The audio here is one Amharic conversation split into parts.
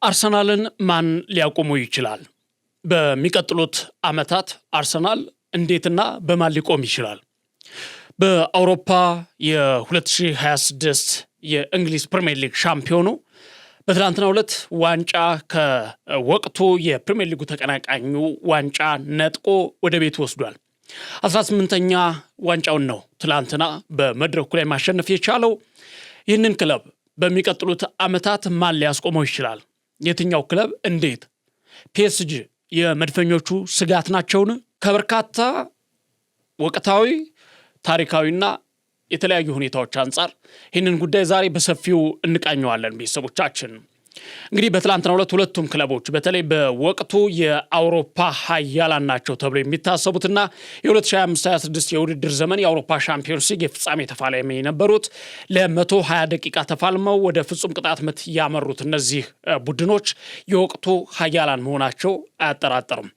አርሰናልን ማን ሊያቆመው ይችላል? በሚቀጥሉት ዓመታት አርሰናል እንዴትና በማን ሊቆም ይችላል? በአውሮፓ የ2026 የእንግሊዝ ፕሪሚየር ሊግ ሻምፒዮኑ በትናንትናው ዕለት ዋንጫ ከወቅቱ የፕሪሚየር ሊጉ ተቀናቃኙ ዋንጫ ነጥቆ ወደ ቤት ወስዷል። 18ኛ ዋንጫውን ነው ትላንትና በመድረኩ ላይ ማሸነፍ የቻለው። ይህንን ክለብ በሚቀጥሉት ዓመታት ማን ሊያስቆመው ይችላል? የትኛው ክለብ? እንዴት? ፒኤስጂ የመድፈኞቹ ስጋት ናቸውን? ከበርካታ ወቅታዊ ታሪካዊና የተለያዩ ሁኔታዎች አንጻር ይህንን ጉዳይ ዛሬ በሰፊው እንቃኘዋለን። ቤተሰቦቻችን እንግዲህ በትላንትናው ዕለት ሁለቱም ክለቦች በተለይ በወቅቱ የአውሮፓ ሀያላን ናቸው ተብሎ የሚታሰቡትና የ2025/26 የውድድር ዘመን የአውሮፓ ሻምፒዮንስ ሊግ የፍጻሜ ተፋላሚ የነበሩት ለ120 ደቂቃ ተፋልመው ወደ ፍጹም ቅጣት ምት ያመሩት እነዚህ ቡድኖች የወቅቱ ሀያላን መሆናቸው አያጠራጥርም።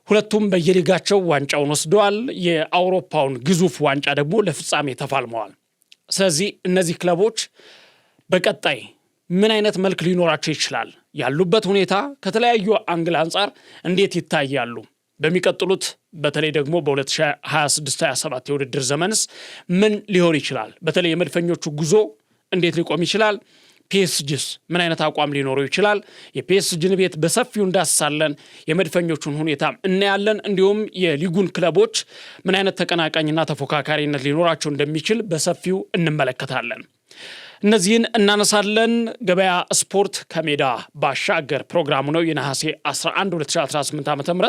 ሁለቱም በየሊጋቸው ዋንጫውን ወስደዋል። የአውሮፓውን ግዙፍ ዋንጫ ደግሞ ለፍጻሜ ተፋልመዋል። ስለዚህ እነዚህ ክለቦች በቀጣይ ምን አይነት መልክ ሊኖራቸው ይችላል? ያሉበት ሁኔታ ከተለያዩ አንግል አንጻር እንዴት ይታያሉ? በሚቀጥሉት በተለይ ደግሞ በ2026/27 የውድድር ዘመንስ ምን ሊሆን ይችላል? በተለይ የመድፈኞቹ ጉዞ እንዴት ሊቆም ይችላል? ፒኤስጂስ ምን አይነት አቋም ሊኖረው ይችላል? የፒኤስጂን ቤት በሰፊው እንዳስሳለን። የመድፈኞቹን ሁኔታ እናያለን። እንዲሁም የሊጉን ክለቦች ምን አይነት ተቀናቃኝና ተፎካካሪነት ሊኖራቸው እንደሚችል በሰፊው እንመለከታለን። እነዚህን እናነሳለን። ገበያ ስፖርት ከሜዳ ባሻገር ፕሮግራሙ ነው። የነሐሴ 11 2018 ዓ.ም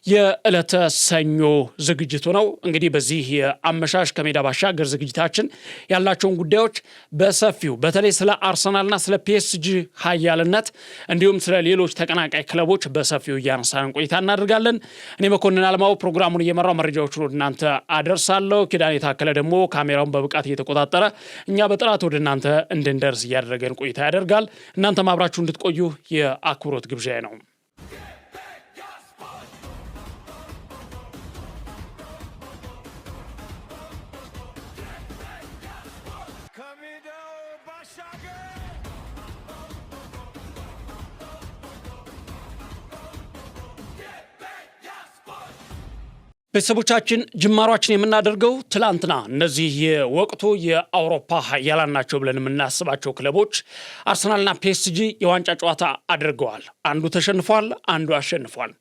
የዕለተ ሰኞ ዝግጅቱ ነው። እንግዲህ በዚህ የአመሻሽ ከሜዳ ባሻገር ዝግጅታችን ያላቸውን ጉዳዮች በሰፊው በተለይ ስለ አርሰናልና ስለ ፒኤስጂ ሀያልነት እንዲሁም ስለ ሌሎች ተቀናቃይ ክለቦች በሰፊው እያነሳን ቆይታ እናደርጋለን። እኔ መኮንን አልማው ፕሮግራሙን እየመራው መረጃዎችን ወደ እናንተ አደርሳለሁ። ኪዳን የታከለ ደግሞ ካሜራውን በብቃት እየተቆጣጠረ እኛ በጥራት ወደ እናንተ እንድንደርስ እያደረገን ቆይታ ያደርጋል። እናንተም አብራችሁ እንድትቆዩ የአክብሮት ግብዣዬ ነው። ቤተሰቦቻችን ጅማሯችን የምናደርገው ትላንትና እነዚህ የወቅቱ የአውሮፓ ሀያላን ናቸው ብለን የምናስባቸው ክለቦች አርሰናልና ፒኤስጂ የዋንጫ ጨዋታ አድርገዋል። አንዱ ተሸንፏል፣ አንዱ አሸንፏል።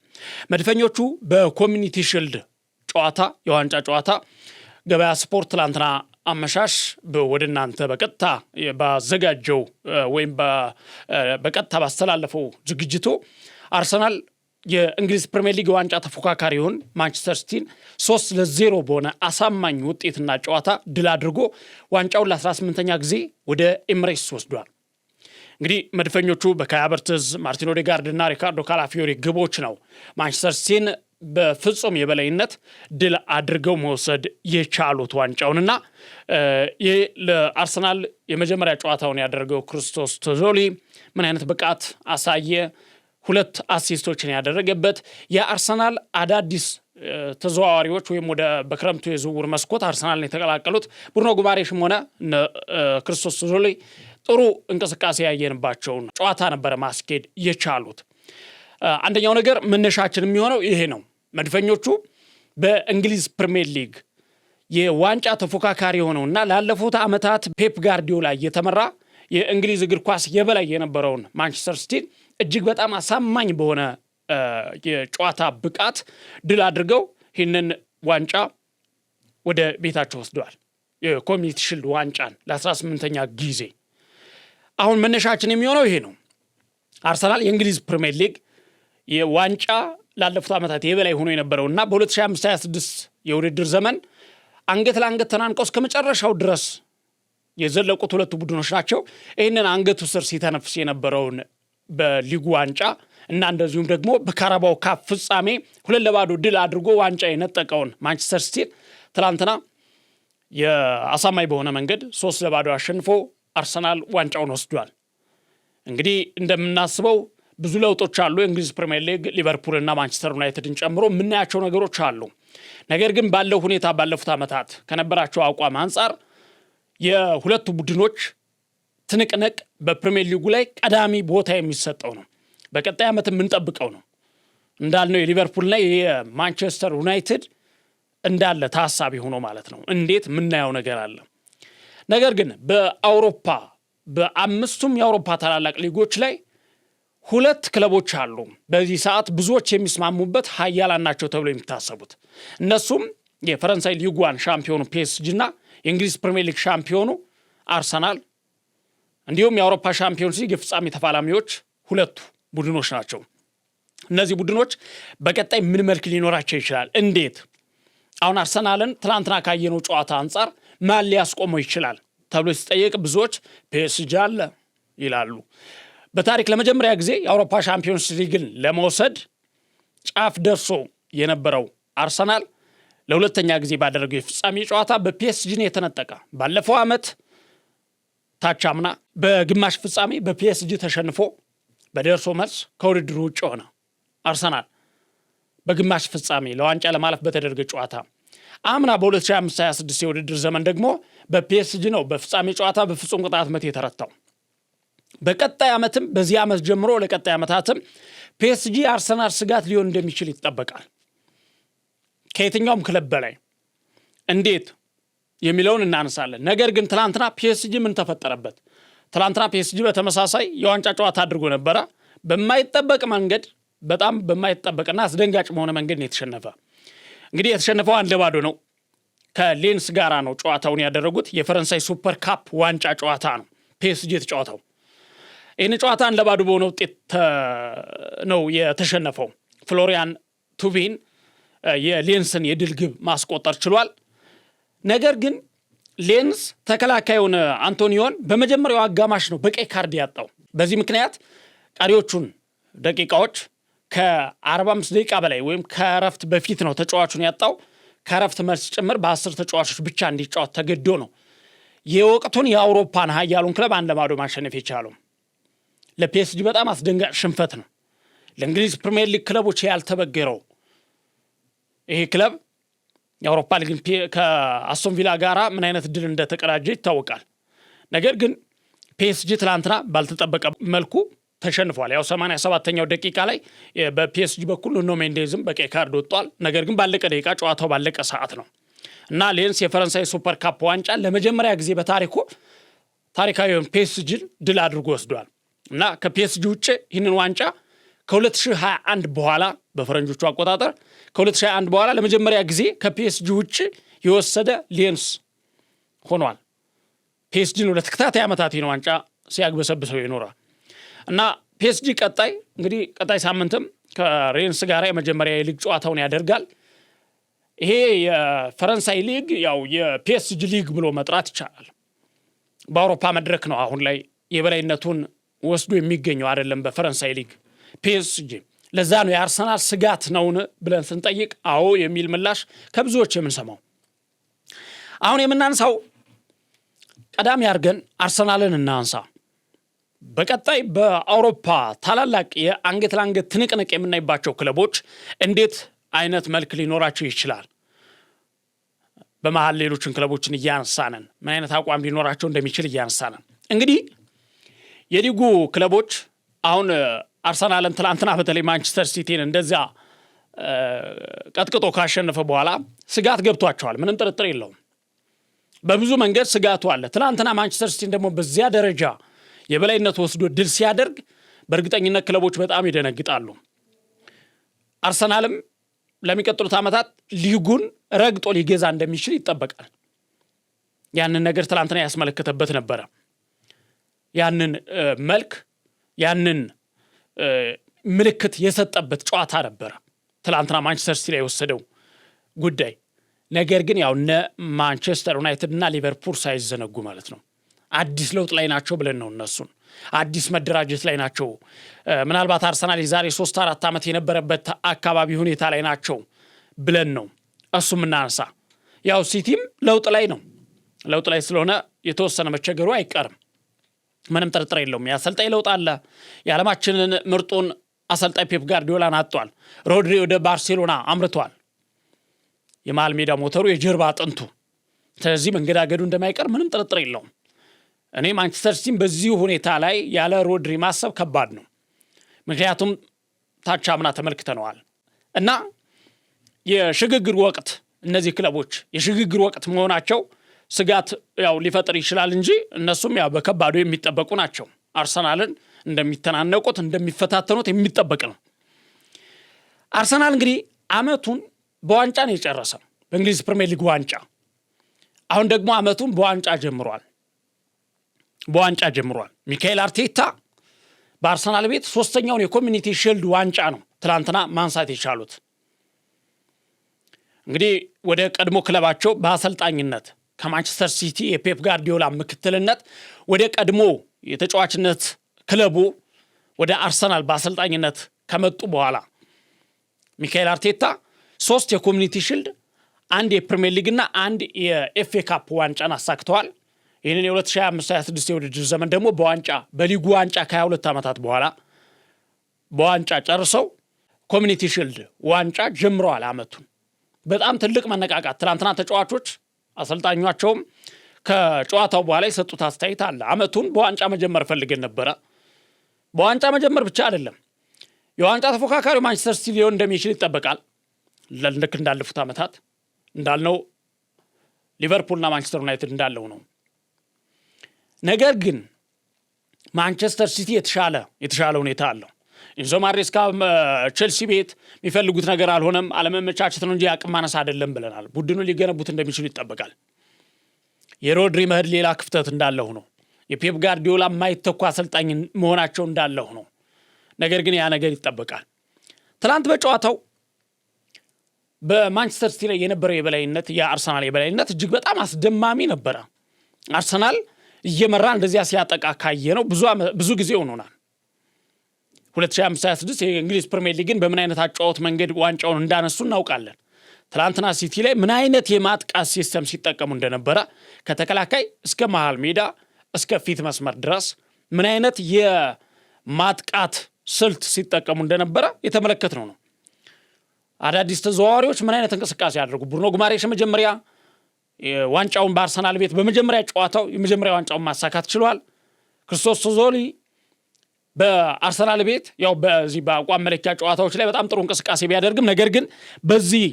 መድፈኞቹ በኮሚኒቲ ሺልድ ጨዋታ የዋንጫ ጨዋታ ገበያ ስፖርት ትላንትና አመሻሽ ወደ እናንተ በቀጥታ ባዘጋጀው ወይም በቀጥታ ባስተላለፈው ዝግጅቱ አርሰናል የእንግሊዝ ፕሪሚየር ሊግ ዋንጫ ተፎካካሪውን ማንቸስተር ሲቲን 3-0 በሆነ አሳማኝ ውጤትና ጨዋታ ድል አድርጎ ዋንጫውን ለ18ኛ ጊዜ ወደ ኤምሬትስ ወስዷል። እንግዲህ መድፈኞቹ በካይ ሃቨርትዝ፣ ማርቲን ኦዴጋርድ እና ሪካርዶ ካላፊዮሪ ግቦች ነው ማንቸስተር ሲቲን በፍጹም የበላይነት ድል አድርገው መውሰድ የቻሉት ዋንጫውንና ይህ ለአርሰናል የመጀመሪያ ጨዋታውን ያደረገው ክርስቶስ ቶዞሊ ምን አይነት ብቃት አሳየ? 2 አሲስቶችን ያደረገበት የአርሰናል አዳዲስ ተዘዋዋሪዎች ወይም ወደ በክረምቱ የዝውውር መስኮት አርሰናልን የተቀላቀሉት ብሩኖ ጉማሬሽም ሆነ ክርስቶስ ቶዞሊ ጥሩ እንቅስቃሴ ያየንባቸውን ጨዋታ ነበረ ማስኬድ የቻሉት። አንደኛው ነገር መነሻችን የሚሆነው ይሄ ነው። መድፈኞቹ በእንግሊዝ ፕሪሚየር ሊግ የዋንጫ ተፎካካሪ ሆነውና ላለፉት ዓመታት ፔፕ ጋርዲዮላ እየተመራ የእንግሊዝ እግር ኳስ የበላይ የነበረውን ማንቸስተር ሲቲ እጅግ በጣም አሳማኝ በሆነ የጨዋታ ብቃት ድል አድርገው ይህንን ዋንጫ ወደ ቤታቸው ወስደዋል። የኮሚኒቲ ሺልድ ዋንጫን ለ18ኛ ጊዜ። አሁን መነሻችን የሚሆነው ይሄ ነው። አርሰናል የእንግሊዝ ፕሪሚየር ሊግ የዋንጫ ላለፉት ዓመታት የበላይ ሆኖ የነበረውና በ2025/26 የውድድር ዘመን አንገት ለአንገት ተናንቀው እስከ መጨረሻው ድረስ የዘለቁት ሁለቱ ቡድኖች ናቸው። ይህንን አንገቱ ስር ሲተነፍስ የነበረውን በሊጉ ዋንጫ እና እንደዚሁም ደግሞ በካራባው ካፕ ፍጻሜ 2-0 ድል አድርጎ ዋንጫ የነጠቀውን ማንቸስተር ሲቲ ትላንትና የአሳማኝ በሆነ መንገድ 3-0 አሸንፎ አርሰናል ዋንጫውን ወስዷል። እንግዲህ እንደምናስበው ብዙ ለውጦች አሉ። የእንግሊዝ ፕሪሚየር ሊግ ሊቨርፑል እና ማንቸስተር ዩናይትድን ጨምሮ የምናያቸው ነገሮች አሉ። ነገር ግን ባለው ሁኔታ ባለፉት ዓመታት ከነበራቸው አቋም አንጻር የሁለቱ ቡድኖች ትንቅንቅ በፕሪሚየር ሊጉ ላይ ቀዳሚ ቦታ የሚሰጠው ነው። በቀጣይ ዓመት የምንጠብቀው ነው። እንዳልነው የሊቨርፑልና የማንቸስተር ዩናይትድ እንዳለ ታሳቢ ሆኖ ማለት ነው። እንዴት ምናየው ነገር አለ። ነገር ግን በአውሮፓ በአምስቱም የአውሮፓ ታላላቅ ሊጎች ላይ ሁለት ክለቦች አሉ በዚህ ሰዓት ብዙዎች የሚስማሙበት ኃያላን ናቸው ተብሎ የሚታሰቡት። እነሱም የፈረንሳይ ሊግ 1 ሻምፒዮኑ ፒኤስጂ እና የእንግሊዝ ፕሪሚየር ሊግ ሻምፒዮኑ አርሰናል እንዲሁም የአውሮፓ ሻምፒዮንስ ሊግ የፍጻሜ ተፋላሚዎች ሁለቱ ቡድኖች ናቸው። እነዚህ ቡድኖች በቀጣይ ምን መልክ ሊኖራቸው ይችላል? እንዴት? አሁን አርሰናልን ትናንትና ካየነው ጨዋታ አንጻር ማን ሊያስቆመው ይችላል ተብሎ ሲጠየቅ ብዙዎች ፒኤስጂ አለ ይላሉ። በታሪክ ለመጀመሪያ ጊዜ የአውሮፓ ሻምፒዮንስ ሊግን ለመውሰድ ጫፍ ደርሶ የነበረው አርሰናል ለሁለተኛ ጊዜ ባደረገው የፍጻሜ ጨዋታ በፒኤስጂ ነው የተነጠቀ። ባለፈው ዓመት ታቻምና በግማሽ ፍጻሜ በፒኤስጂ ተሸንፎ በደርሶ መልስ ከውድድሩ ውጭ ሆነ። አርሰናል በግማሽ ፍጻሜ ለዋንጫ ለማለፍ በተደረገ ጨዋታ አምና በ2025/26 የውድድር ዘመን ደግሞ በፒኤስጂ ነው በፍጻሜ ጨዋታ በፍጹም ቅጣት ምት የተረታው። በቀጣይ ዓመትም በዚህ ዓመት ጀምሮ ለቀጣይ ዓመታትም ፒኤስጂ አርሰናል ስጋት ሊሆን እንደሚችል ይጠበቃል። ከየትኛውም ክለብ በላይ እንዴት የሚለውን እናነሳለን። ነገር ግን ትላንትና ፒኤስጂ ምን ተፈጠረበት? ትላንትና ፒኤስጂ በተመሳሳይ የዋንጫ ጨዋታ አድርጎ ነበረ። በማይጠበቅ መንገድ በጣም በማይጠበቅና አስደንጋጭ በሆነ መንገድ ነው የተሸነፈ። እንግዲህ የተሸነፈው 1-0 ነው። ከሌንስ ጋራ ነው ጨዋታውን ያደረጉት። የፈረንሳይ ሱፐር ካፕ ዋንጫ ጨዋታ ነው ፒኤስጂ የተጫወተው። ይህን ጨዋታ 1-0 በሆነ ውጤት ነው የተሸነፈው። ፍሎሪያን ቱቪን የሌንስን የድል ግብ ማስቆጠር ችሏል። ነገር ግን ሌንስ ተከላካዩን አንቶኒዮን በመጀመሪያው አጋማሽ ነው በቀይ ካርድ ያጣው። በዚህ ምክንያት ቀሪዎቹን ደቂቃዎች ከ45 ደቂቃ በላይ ወይም ከረፍት በፊት ነው ተጫዋቹን ያጣው። ከረፍት መልስ ጭምር በ10 ተጫዋቾች ብቻ እንዲጫወት ተገዶ ነው የወቅቱን የአውሮፓን ኃያሉን ክለብ 1-0 ማሸነፍ የቻለው። ለፒኤስጂ በጣም አስደንጋጭ ሽንፈት ነው። ለእንግሊዝ ፕሪሚየር ሊግ ክለቦች ያልተበገረው ይሄ ክለብ የአውሮፓ ሊግን ከአስቶን ቪላ ጋራ ምን አይነት ድል እንደተቀዳጀ ይታወቃል። ነገር ግን ፒኤስጂ ትላንትና ባልተጠበቀ መልኩ ተሸንፏል። ያው 87ኛው ደቂቃ ላይ በፒኤስጂ በኩል ኑኖ ሜንዴዝም በቀይ ካርድ ወጥቷል። ነገር ግን ባለቀ ደቂቃ ጨዋታው ባለቀ ሰዓት ነው እና ሌንስ የፈረንሳይ ሱፐር ካፕ ዋንጫ ለመጀመሪያ ጊዜ በታሪኩ ታሪካዊውን ፒኤስጂን ድል አድርጎ ወስዷል እና ከፒኤስጂ ውጭ ይህንን ዋንጫ ከ2021 በኋላ በፈረንጆቹ አቆጣጠር ከ2021 በኋላ ለመጀመሪያ ጊዜ ከፒኤስጂ ውጭ የወሰደ ሌንስ ሆኗል። ፒኤስጂን ወደ ተከታታይ ዓመታት ይህን ዋንጫ ሲያግበሰብሰው ይኖራል እና ፒኤስጂ ቀጣይ ሳምንትም ከሬንስ ጋር የመጀመሪያ የሊግ ጨዋታውን ያደርጋል። ይሄ የፈረንሳይ ሊግ ያው የፒኤስጂ ሊግ ብሎ መጥራት ይቻላል። በአውሮፓ መድረክ ነው አሁን ላይ የበላይነቱን ወስዶ የሚገኘው አይደለም በፈረንሳይ ሊግ ፒኤስጂ። ለዛ ነው የአርሰናል ስጋት ነውን ብለን ስንጠይቅ አዎ የሚል ምላሽ ከብዙዎች የምንሰማው። አሁን የምናንሳው ቀዳሚ አድርገን አርሰናልን እናንሳ። በቀጣይ በአውሮፓ ታላላቅ የአንገት ለአንገት ትንቅንቅ የምናይባቸው ክለቦች እንዴት አይነት መልክ ሊኖራቸው ይችላል? በመሃል ሌሎችን ክለቦችን እያነሳነን ምን አይነት አቋም ሊኖራቸው እንደሚችል እያነሳነን እንግዲህ የሊጉ ክለቦች አሁን አርሰናልን ትላንትና በተለይ ማንቸስተር ሲቲን እንደዛ ቀጥቅጦ ካሸነፈ በኋላ ስጋት ገብቷቸዋል። ምንም ጥርጥር የለውም። በብዙ መንገድ ስጋቱ አለ። ትላንትና ማንቸስተር ሲቲን ደግሞ በዚያ ደረጃ የበላይነት ወስዶ ድል ሲያደርግ በእርግጠኝነት ክለቦች በጣም ይደነግጣሉ። አርሰናልም ለሚቀጥሉት ዓመታት ሊጉን ረግጦ ሊገዛ እንደሚችል ይጠበቃል። ያንን ነገር ትላንትና ያስመለከተበት ነበረ። ያንን መልክ ያንን ምልክት የሰጠበት ጨዋታ ነበረ ትላንትና ማንቸስተር ሲቲ ላይ የወሰደው ጉዳይ። ነገር ግን ያው እነ ማንቸስተር ዩናይትድ እና ሊቨርፑል ሳይዘነጉ ማለት ነው አዲስ ለውጥ ላይ ናቸው ብለን ነው እነሱን አዲስ መደራጀት ላይ ናቸው። ምናልባት አርሰናል የዛሬ 3-4 ዓመት የነበረበት አካባቢ ሁኔታ ላይ ናቸው ብለን ነው እሱም እናነሳ። ያው ሲቲም ለውጥ ላይ ነው። ለውጥ ላይ ስለሆነ የተወሰነ መቸገሩ አይቀርም። ምንም ጥርጥር የለውም። የአሰልጣኝ ለውጥ አለ። የዓለማችንን ምርጡን አሰልጣኝ ፔፕ ጋርዲዮላን አጥቷል። ሮድሪ ወደ ባርሴሎና አምርቷል። የመሃል ሜዳ ሞተሩ የጀርባ አጥንቱ። ስለዚህ መንገዳገዱ እንደማይቀር ምንም ጥርጥር የለውም። እኔ ማንቸስተር ሲቲን በዚህ ሁኔታ ላይ ያለ ሮድሪ ማሰብ ከባድ ነው። ምክንያቱም ታች አምና ተመልክተነዋል እና የሽግግር ወቅት እነዚህ ክለቦች የሽግግር ወቅት መሆናቸው ስጋት ያው ሊፈጥር ይችላል እንጂ እነሱም ያው በከባዱ የሚጠበቁ ናቸው። አርሰናልን እንደሚተናነቁት እንደሚፈታተኑት የሚጠበቅ ነው። አርሰናል እንግዲህ አመቱን በዋንጫ ነው የጨረሰው፣ በእንግሊዝ ፕሪሚየር ሊግ ዋንጫ። አሁን ደግሞ አመቱን በዋንጫ ጀምሯል። ሚካኤል አርቴታ በአርሰናል ቤት ሶስተኛውን የኮሚኒቲ ሺልድ ዋንጫ ነው ትላንትና ማንሳት የቻሉት። እንግዲህ ወደ ቀድሞ ክለባቸው በአሰልጣኝነት ከማንቸስተር ሲቲ የፔፕ ጋርዲዮላ ምክትልነት ወደ ቀድሞ የተጫዋችነት ክለቡ ወደ አርሰናል በአሰልጣኝነት ከመጡ በኋላ ሚካኤል አርቴታ 3 የኮሚኒቲ ሺልድ፣ 1 የፕሪሚየር ሊግ እና 1 የኤፍኤ ካፕ ዋንጫን አሳክተዋል። ይህንን የ2025-26 የውድድር ዘመን ደግሞ በሊጉ ዋንጫ ከ22 ዓመታት በኋላ በዋንጫ ጨርሰው ኮሚኒቲ ሺልድ ዋንጫ ጀምረዋል አመቱን። በጣም ትልቅ መነቃቃት። ትናንትና ተጫዋቾች አሰልጣኛቸውም ከጨዋታው በኋላ የሰጡት አስተያየት አለ። አመቱን በዋንጫ መጀመር ፈልገን ነበረ። በዋንጫ መጀመር ብቻ አይደለም፣ የዋንጫ ተፎካካሪው ማንቸስተር ሲቲ ሊሆን እንደሚችል ይጠበቃል። ልክ እንዳለፉት ዓመታት እንዳልነው ሊቨርፑልና ማንቸስተር ዩናይትድ እንዳለው ነው። ነገር ግን ማንቸስተር ሲቲ የተሻለ ሁኔታ አለው። ኢንዞ ማሬስካ ቼልሲ ቤት የሚፈልጉት ነገር አልሆነም፣ አለመመቻቸት ነው እንጂ አቅም ማነስ አይደለም ብለናል። ቡድኑ ሊገነቡት እንደሚችሉ ይጠበቃል። የሮድሪ መሄድ ሌላ ክፍተት እንዳለው ነው። የፔፕ ጋርዲዮላ የማይተኩ አሰልጣኝ መሆናቸው እንዳለው ነው። ነገር ግን ያ ነገር ይጠበቃል። ትላንት በጨዋታው በማንቸስተር ሲቲ ላይ የነበረው የበላይነት የአርሰናል የበላይነት እጅግ በጣም አስደማሚ ነበረ። አርሰናል እየመራ እንደዚያ ሲያጠቃ ካየ ነው ብዙ ጊዜ ሆኖናል። 2025-26 የእንግሊዝ ፕሪሚየር ሊግን በምን አይነት አጫወት መንገድ ዋንጫውን እንዳነሱ እናውቃለን። ትላንትና ሲቲ ላይ ምን አይነት የማጥቃት ሲስተም ሲጠቀሙ እንደነበረ ከተከላካይ እስከ መሃል ሜዳ እስከ ፊት መስመር ድረስ ምን አይነት የማጥቃት ስልት ሲጠቀሙ እንደነበረ የተመለከትነው ነው። አዳዲስ ተዘዋዋሪዎች ምን አይነት እንቅስቃሴ ያደርጉ። ብሩኖ ጉማሬሽ መጀመሪያ ዋንጫውን በአርሰናል ቤት በመጀመሪያ ጨዋታው የመጀመሪያ ዋንጫውን ማሳካት ችሏል። ክርስቶስ ዞሊ በአርሰናል ቤት ያው በዚህ በአቋም መለኪያ ጨዋታዎች ላይ በጣም ጥሩ እንቅስቃሴ ቢያደርግም ነገር ግን በዚህ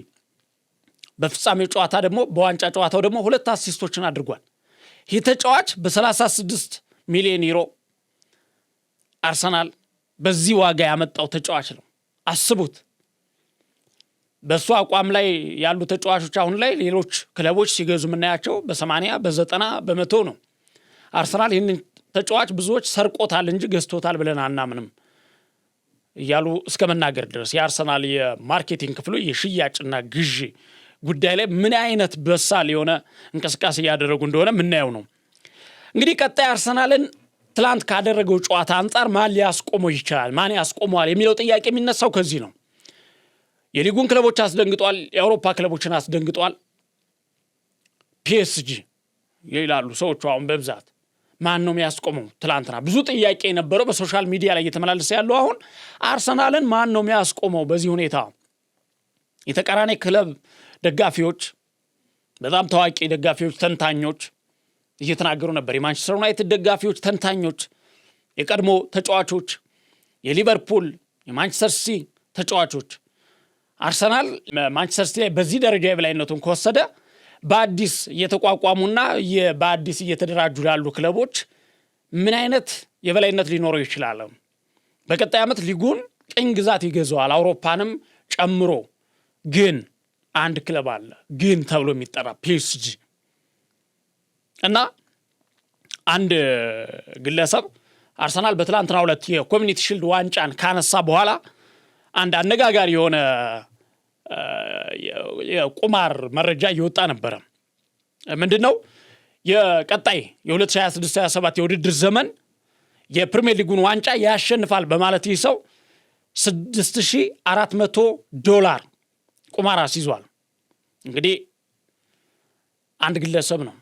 በፍጻሜው ጨዋታ ደግሞ በዋንጫ ጨዋታው ደግሞ 2 አሲስቶችን አድርጓል። ይህ ተጫዋች በ36 ሚሊዮን ዩሮ አርሰናል በዚህ ዋጋ ያመጣው ተጫዋች ነው። አስቡት። በሱ አቋም ላይ ያሉ ተጫዋቾች አሁን ላይ ሌሎች ክለቦች ሲገዙ የምናያቸው በ80 በ90 በመቶ ነው። አርሰናል ይህንን ተጫዋች ብዙዎች ሰርቆታል እንጂ ገዝቶታል ብለን አናምንም እያሉ እስከ መናገር ድረስ የአርሰናል የማርኬቲንግ ክፍሉ የሽያጭና ግዢ ጉዳይ ላይ ምን አይነት በሳል የሆነ እንቅስቃሴ ያደረጉ እንደሆነ ምናየው ነው። እንግዲህ ቀጣይ አርሰናልን ትላንት ካደረገው ጨዋታ አንጻር ማን ሊያስቆመው ይችላል፣ ማን ያስቆመዋል የሚለው ጥያቄ የሚነሳው ከዚህ ነው። የሊጉን ክለቦች አስደንግጧል፣ የአውሮፓ ክለቦችን አስደንግጧል። ፒኤስጂ ይላሉ ሰዎቹ አሁን በብዛት ማን ነው የሚያስቆመው? ትላንትና ብዙ ጥያቄ የነበረው በሶሻል ሚዲያ ላይ እየተመላለሰ ያለው አሁን አርሰናልን ማን ነው የሚያስቆመው በዚህ ሁኔታ? የተቃራኒ ክለብ ደጋፊዎች፣ በጣም ታዋቂ ደጋፊዎች፣ ተንታኞች እየተናገሩ ነበር። የማንቸስተር ዩናይትድ ደጋፊዎች፣ ተንታኞች፣ የቀድሞ ተጫዋቾች፣ የሊቨርፑል የማንቸስተር ሲቲ ተጫዋቾች አርሰናል ማንቸስተር ሲቲ ላይ በዚህ ደረጃ የበላይነቱን ከወሰደ በአዲስ እየተቋቋሙና በአዲስ እየተደራጁ ያሉ ክለቦች ምን አይነት የበላይነት ሊኖረው ይችላል? በቀጣይ ዓመት ሊጉን ቅኝ ግዛት ይገዛዋል፣ አውሮፓንም ጨምሮ። ግን አንድ ክለብ አለ ግን ተብሎ የሚጠራ ፒኤስጂ እና አንድ ግለሰብ አርሰናል በትላንትናው ዕለት የኮሚኒቲ ሺልድ ዋንጫን ካነሳ በኋላ አንድ አነጋጋሪ የሆነ የቁማር መረጃ እየወጣ ነበረ። ምንድነው? የቀጣይ የ2026-27 የውድድር ዘመን የፕሪሚየር ሊጉን ዋንጫ ያሸንፋል በማለት ይህ ሰው $6,400 ቁማር አስይዟል። እንግዲህ አንድ ግለሰብ ነው።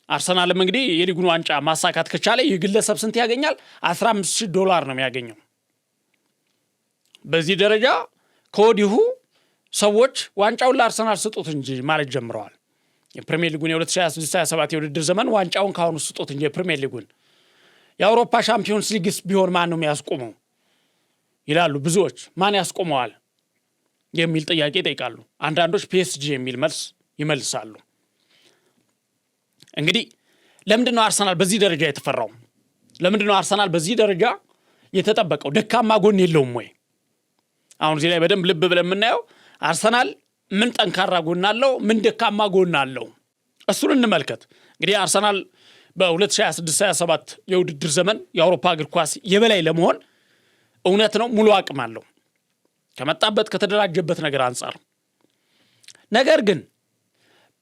አርሰናልም እንግዲህ የሊጉን ዋንጫ ማሳካት ከቻለ ይህ ግለሰብ ስንት ያገኛል? $15,000 ነው የሚያገኘው። በዚህ ደረጃ ከወዲሁ ሰዎች ዋንጫውን ለአርሰናል ስጡት እንጂ ማለት ጀምረዋል። የፕሪሚየር ሊጉን የ2026-27 የውድድር ዘመን ዋንጫውን ካሁኑ ስጡት እንጂ የፕሪሚየር ሊጉን የአውሮፓ ሻምፒዮንስ ሊግስ ቢሆን ማን ነው የሚያስቆመው ይላሉ ብዙዎች። ማን ያስቆመዋል የሚል ጥያቄ ይጠይቃሉ። አንዳንዶች ፒኤስጂ የሚል መልስ ይመልሳሉ። እንግዲህ ለምንድን ነው አርሰናል በዚህ ደረጃ የተፈራው? ለምንድን ነው አርሰናል በዚህ ደረጃ የተጠበቀው? ደካማ ጎን የለውም ወይ? አሁን እዚህ ላይ በደንብ ልብ ብለን የምናየው አርሰናል ምን ጠንካራ ጎን አለው፣ ምን ደካማ ጎን አለው፣ እሱን እንመልከት። እንግዲህ አርሰናል በ2026-27 የውድድር ዘመን የአውሮፓ እግር ኳስ የበላይ ለመሆን እውነት ነው ሙሉ አቅም አለው ከመጣበት ከተደራጀበት ነገር አንጻር። ነገር ግን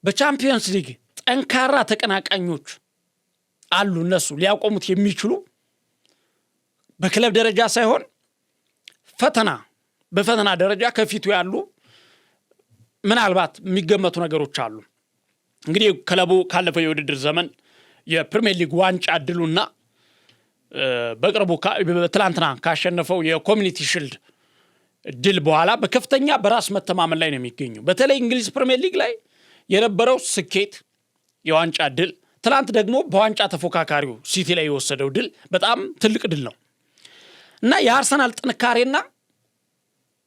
በቻምፒየንስ ሊግ ጠንካራ ተቀናቃኞች አሉ፣ እነሱ ሊያቆሙት የሚችሉ በክለብ ደረጃ ሳይሆን በፈተና ደረጃ ከፊቱ ያሉ ምናልባት የሚገመቱ ነገሮች አሉ። እንግዲህ ክለቡ ካለፈው የውድድር ዘመን የፕሪሚየር ሊግ ዋንጫ እድሉና በቅርቡ ትላንትና ካሸነፈው የኮሚኒቲ ሺልድ ድል በኋላ በከፍተኛ በራስ መተማመን ላይ ነው የሚገኘው። በተለይ እንግሊዝ ፕሪሚየር ሊግ ላይ የነበረው ስኬት የዋንጫ ድል፣ ትላንት ደግሞ በዋንጫ ተፎካካሪው ሲቲ ላይ የወሰደው ድል በጣም ትልቅ ድል ነው እና የአርሰናል ጥንካሬና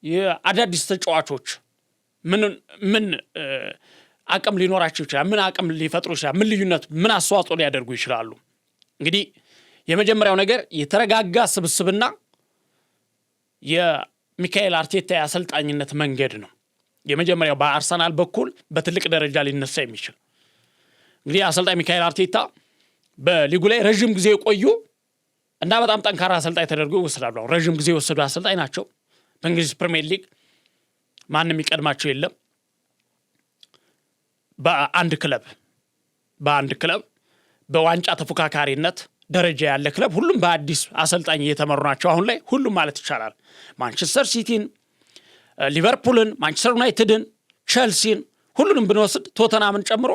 የአዳዲስ ተጫዋቾች ምን አቅም ሊኖራቸው ይችላል፣ ምን አቅም ሊፈጥሩ ይችላል፣ ምን ልዩነት፣ ምን አስተዋጽኦ ሊያደርጉ ይችላሉ። እንግዲህ የመጀመሪያው ነገር የተረጋጋ ስብስብና የሚካኤል አርቴታ የአሰልጣኝነት መንገድ ነው። የመጀመሪያው በአርሰናል በኩል በትልቅ ደረጃ ሊነሳ የሚችል እንግዲህ አሰልጣኝ ሚካኤል አርቴታ በሊጉ ላይ ረዥም ጊዜ የቆዩ እና በጣም ጠንካራ አሰልጣኝ ተደርጎ ይወሰዳሉ። ረዥም ጊዜ የወሰዱ አሰልጣኝ ናቸው። በእንግሊዝ ፕሪሚየር ሊግ ማንም ይቀድማቸው የለም። በአንድ ክለብ በዋንጫ ተፎካካሪነት ደረጃ ያለ ክለብ ሁሉም በአዲስ አሰልጣኝ እየተመሩ ናቸው። አሁን ላይ ሁሉም ማለት ይቻላል ማንቸስተር ሲቲን፣ ሊቨርፑልን፣ ማንቸስተር ዩናይትድን፣ ቸልሲን ሁሉንም ብንወስድ ቶተናምን ጨምሮ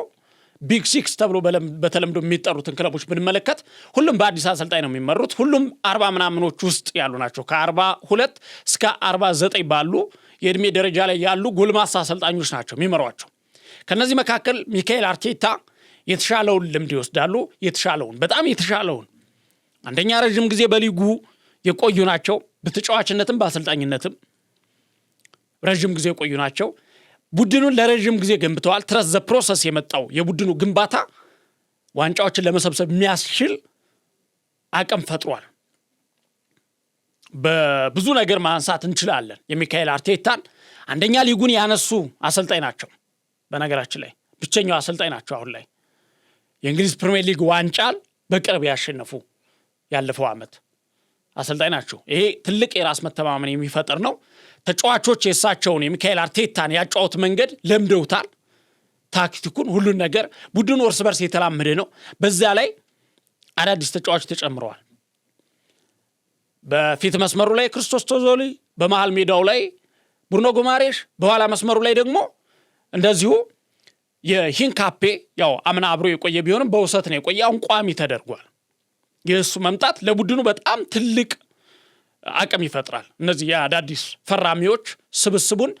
ቢግ ሲክስ ተብሎ በተለምዶ የሚጠሩትን ክለቦች ብንመለከት ሁሉም በአዲስ አሰልጣኝ ነው የሚመሩት። ሁሉም 40 ምናምኖች ውስጥ ያሉ ናቸው። ከ42 እስከ 49 ባሉ የእድሜ ደረጃ ላይ ያሉ ጎልማሳ አሰልጣኞች ናቸው የሚመሯቸው። ከነዚህ መካከል ሚካኤል አርቴታ የተሻለውን ልምድ ይወስዳሉ። በጣም የተሻለውን አንደኛ ረዥም ጊዜ በሊጉ የቆዩ ናቸው። በተጫዋችነትም በአሰልጣኝነትም ረዥም ጊዜ የቆዩ ናቸው። ቡድኑን ለረዥም ጊዜ ገንብተዋል። ትረስ ዘ ፕሮሰስ የመጣው የቡድኑ ግንባታ ዋንጫዎችን ለመሰብሰብ የሚያስችል አቅም ፈጥሯል። በብዙ ነገር ማንሳት እንችላለን። የሚካኤል አርቴታን አንደኛ ሊጉን ያነሱ አሰልጣኝ ናቸው። በነገራችን ላይ ብቸኛው አሰልጣኝ ናቸው አሁን ላይ የእንግሊዝ ፕሪሚየር ሊግ ዋንጫን በቅርብ ያሸነፉ ያለፈው ዓመት አሰልጣኝ ናቸው። ይሄ ትልቅ የራስ መተማመን የሚፈጥር ነው። ተጫዋቾች የእሳቸውን የሚካኤል አርቴታን ያጫወት መንገድ ለምደውታል። ታክቲኩን፣ ሁሉን ነገር ቡድኑ እርስ በርስ የተላመደ ነው። በዛ ላይ አዳዲስ ተጫዋቾች ተጨምረዋል። በፊት መስመሩ ላይ ክርስቶስ ቶዞሊ፣ በመሃል ሜዳው ላይ ብሩኖ ጉማሬሽ፣ በኋላ መስመሩ ላይ ደግሞ እንደዚሁ የሂንካፔ ያው አምና አብሮ የቆየ ቢሆንም በውሰት ነው የቆየ፣ አሁን ቋሚ ተደርጓል። የእሱ መምጣት ለቡድኑ በጣም ትልቅ አቅም ይፈጥራል። እነዚህ የአዳዲስ ፈራሚዎች ስብስቡን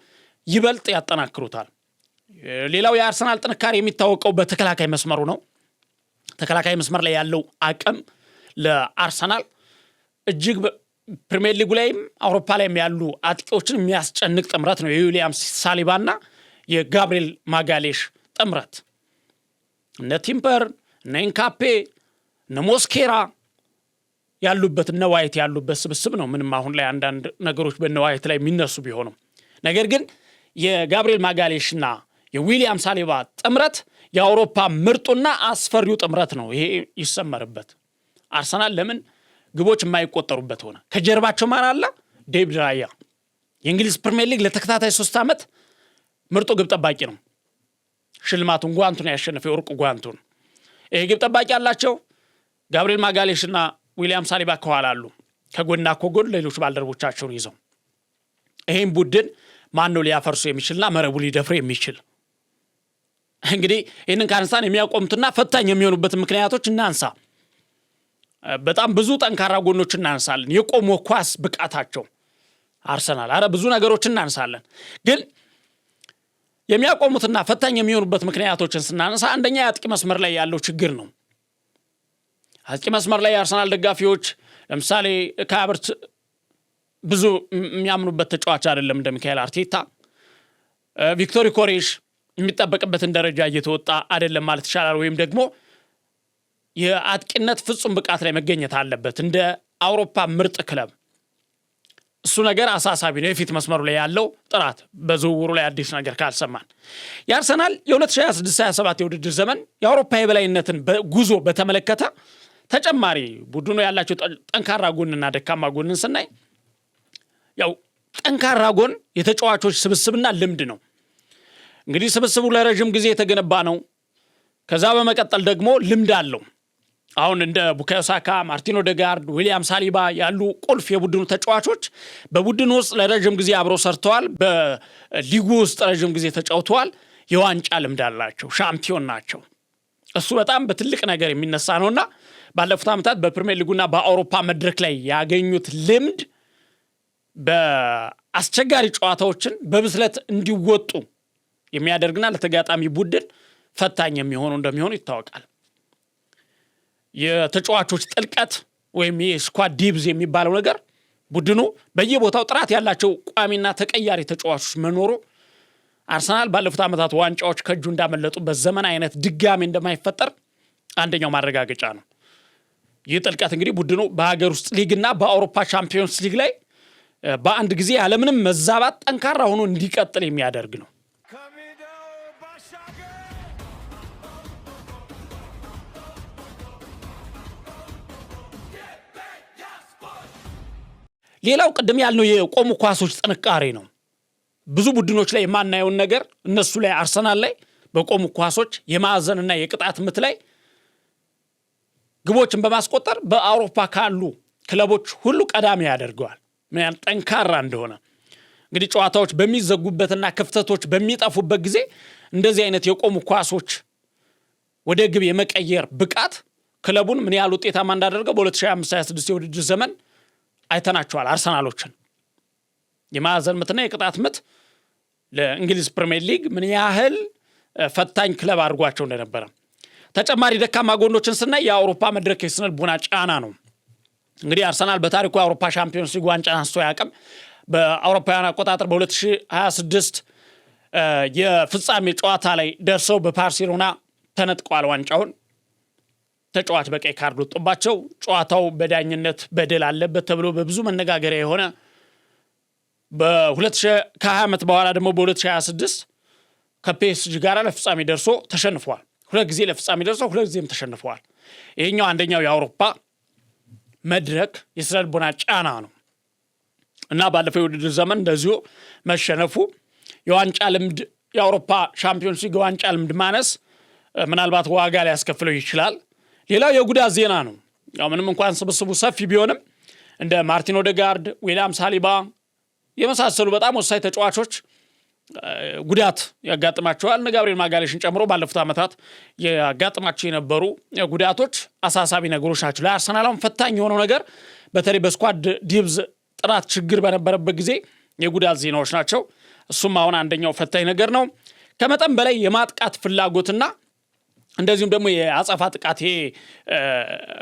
ይበልጥ ያጠናክሩታል። ሌላው የአርሰናል ጥንካሬ የሚታወቀው በተከላካይ መስመሩ ነው። ተከላካይ መስመር ላይ ያለው አቅም ለአርሰናል እጅግ ፕሪሚየር ሊጉ ላይም አውሮፓ ላይም ያሉ አጥቂዎችን የሚያስጨንቅ ጥምረት ነው። የዊሊያም ሳሊባና የጋብሪኤል ማጋሌሽ ጥምረት እነ ቲምፐር፣ እነ ኢንካፔ፣ እነ ሞስኬራ ያሉበት እነ ዋይት ያሉበት ስብስብ ነው። ምንም አሁን ላይ አንዳንድ ነገሮች በእነ ዋይት ላይ የሚነሱ ቢሆኑም ነገር ግን የጋብሪኤል ማጋሌሽና የዊሊያም ሳሊባ ጥምረት የአውሮፓ ምርጡና አስፈሪው ጥምረት ነው። ይሄ ይሰመርበት። አርሰናል ለምን ግቦች የማይቆጠሩበት ሆነ? ከጀርባቸው ማን አለ? ዴቪድ ራያ የእንግሊዝ ፕሪሚየር ሊግ ለተከታታይ 3 ዓመት ምርጡ ግብ ጠባቂ ነው። ሽልማቱን ጓንቱን ያሸነፈው የወርቁ ጓንቱን ይሄ ግብ ጠባቂ አላቸው። ጋብሪኤል ማጋሌሽና ዊሊያም ሳሊባ ከኋላ አሉ። ከጎንና ከጎን ሌሎች ባልደረቦቻቸውን ይዘው ይሄን ቡድን ማን ነው ሊያፈርሱ የሚችልና መረቡ ሊደፍር የሚችል? እንግዲህ ይህንን ካነሳን የሚያቆሙትና ፈታኝ የሚሆኑበት ምክንያቶች እናንሳ። በጣም ብዙ ጠንካራ ጎኖች እናንሳለን። የቆሞ ኳስ ብቃታቸው አርሰናል ብዙ ነገሮች እናንሳለን። ግን የሚያቆሙትና ፈታኝ የሚሆኑበት ምክንያቶችን ስናነሳ አንደኛ የአጥቂ መስመር ላይ ያለው ችግር ነው። አጥቂ መስመር ላይ የአርሰናል ደጋፊዎች ለምሳሌ ከአብርት ብዙ የሚያምኑበት ተጫዋች አይደለም እንደ ሚካኤል አርቴታ። ቪክቶሪ ኮሬሽ የሚጠበቅበትን ደረጃ እየተወጣ አይደለም ማለት ይቻላል። ወይም ደግሞ የአጥቂነት ፍጹም ብቃት ላይ መገኘት አለበት እንደ አውሮፓ ምርጥ ክለብ። እሱ ነገር አሳሳቢ ነው። የፊት መስመሩ ላይ ያለው ጥራት በዝውውሩ ላይ አዲስ ነገር ካልሰማን የአርሰናል የ2026-27 የውድድር ዘመን የአውሮፓ የበላይነትን ጉዞ በተመለከተ ተጨማሪ ቡድኑ ያላቸው ጠንካራ ጎንና ደካማ ጎንን ስናይ ያው ጠንካራ ጎን የተጫዋቾች ስብስብና ልምድ ነው። እንግዲህ ስብስቡ ለረጅም ጊዜ የተገነባ ነው። ከዛ በመቀጠል ደግሞ ልምድ አለው። አሁን እንደ ቡካዮ ሳካ፣ ማርቲን ኦዴጋርድ፣ ዊሊያም ሳሊባ ያሉ ቁልፍ የቡድኑ ተጫዋቾች በቡድኑ ውስጥ ለረጅም ጊዜ አብረው ሰርተዋል። በሊጉ ውስጥ ረጅም ጊዜ ተጫውተዋል። የዋንጫ ልምድ አላቸው። ሻምፒዮን ናቸው። እሱ በጣም በትልቅ ነገር የሚነሳ ነውና ባለፉት ዓመታት በፕሪሚየር ሊጉና በአውሮፓ መድረክ ላይ ያገኙት ልምድ በአስቸጋሪ ጨዋታዎችን በብስለት እንዲወጡ የሚያደርግና ለተጋጣሚ ቡድን ፈታኝ የሚሆኑ እንደሚሆኑ ይታወቃል። የተጫዋቾች ጥልቀት ወይም የስኳድ ዲፕዝ የሚባለው ነገር ቡድኑ በየቦታው ጥራት ያላቸው ቋሚና ተቀያሪ ተጫዋቾች መኖሩ አርሰናል ባለፉት ዓመታት ዋንጫዎች ከእጁ እንዳመለጡበት ዘመን አይነት ድጋሚ እንደማይፈጠር አንደኛው ማረጋገጫ ነው። ይህ ጥልቀት እንግዲህ ቡድኑ በሀገር ውስጥ ሊግና በአውሮፓ ቻምፒዮንስ ሊግ ላይ በአንድ ጊዜ ያለምንም መዛባት ጠንካራ ሆኖ እንዲቀጥል የሚያደርግ ነው። ሌላው ቅድም ያልነው የቆሙ ኳሶች ጥንካሬ ነው። ብዙ ቡድኖች ላይ የማናየውን ነገር እነሱ ላይ አርሰናል ላይ በቆሙ ኳሶች የማዕዘንና የቅጣት ምት ላይ ግቦችን በማስቆጠር በአውሮፓ ካሉ ክለቦች ሁሉ ቀዳሚ ያደርገዋል። ምን ያህል ጠንካራ እንደሆነ እንግዲህ ጨዋታዎች በሚዘጉበትና ክፍተቶች በሚጠፉበት ጊዜ እንደዚህ አይነት የቆሙ ኳሶች ወደ ግብ የመቀየር ብቃት ክለቡን ምን ያህል ውጤታማ እንዳደረገው በ2025-26 የውድድር ዘመን አይተናቸዋል። አርሰናሎችን የማዕዘን ምትና የቅጣት ምት ለእንግሊዝ ፕሪሚየር ሊግ ምን ያህል ፈታኝ ክለብ አድርጓቸው እንደነበረ። ተጨማሪ ደካማ ጎኖችን ስናይ የአውሮፓ መድረክ የስነ ልቦና ጫና ነው። እንግዲህ አርሰናል በታሪኩ የአውሮፓ ሻምፒዮንስ ሊግ ዋንጫ አንስቶ ያውቅም። በአውሮፓውያን አቆጣጠር በ2026 የፍጻሜ ጨዋታ ላይ ደርሰው በባርሴሎና ተነጥቀዋል ዋንጫውን። ተጫዋች በቀይ ካርድ ወጥቶባቸው ጨዋታው በዳኝነት በደል አለበት ተብሎ በብዙ መነጋገሪያ የሆነ ከ20 ዓመት በኋላ ደግሞ በ2026 ከፒኤስጂ ጋር ለፍጻሜ ደርሶ ተሸንፏል። ሁለት ጊዜ ለፍጻሜ ደርሶ ሁለት ጊዜም ተሸንፈዋል። ይሄኛው አንደኛው የአውሮፓ መድረክ የስነ ልቦና ጫና ነው እና ባለፈው የውድድር ዘመን እንደዚሁ መሸነፉ የዋንጫ ልምድ የአውሮፓ ሻምፒዮንስ ሊግ ዋንጫ ልምድ ማነስ ምናልባት ዋጋ ሊያስከፍለው ይችላል። ሌላው የጉዳት ዜና ነው። ያው ምንም እንኳን ስብስቡ ሰፊ ቢሆንም እንደ ማርቲን ኦዴጋርድ፣ ዊሊያም ሳሊባ የመሳሰሉ በጣም ወሳኝ ተጫዋቾች ጉዳት ያጋጥማቸዋል። እነ ጋብሪኤል ማጋሌሽን ጨምሮ ባለፉት ዓመታት ያጋጥማቸው የነበሩ ጉዳቶች አሳሳቢ ነገሮች ናቸው። ለአርሰናልም ፈታኝ የሆነው ነገር በተለይ በስኳድ ዲፕዝ ጥራት ችግር በነበረበት ጊዜ የጉዳት ዜናዎች ናቸው። እሱም አሁን አንደኛው ፈታኝ ነገር ነው። ከመጠን በላይ የማጥቃት ፍላጎትና እንደዚሁም ደግሞ የአጸፋ ጥቃት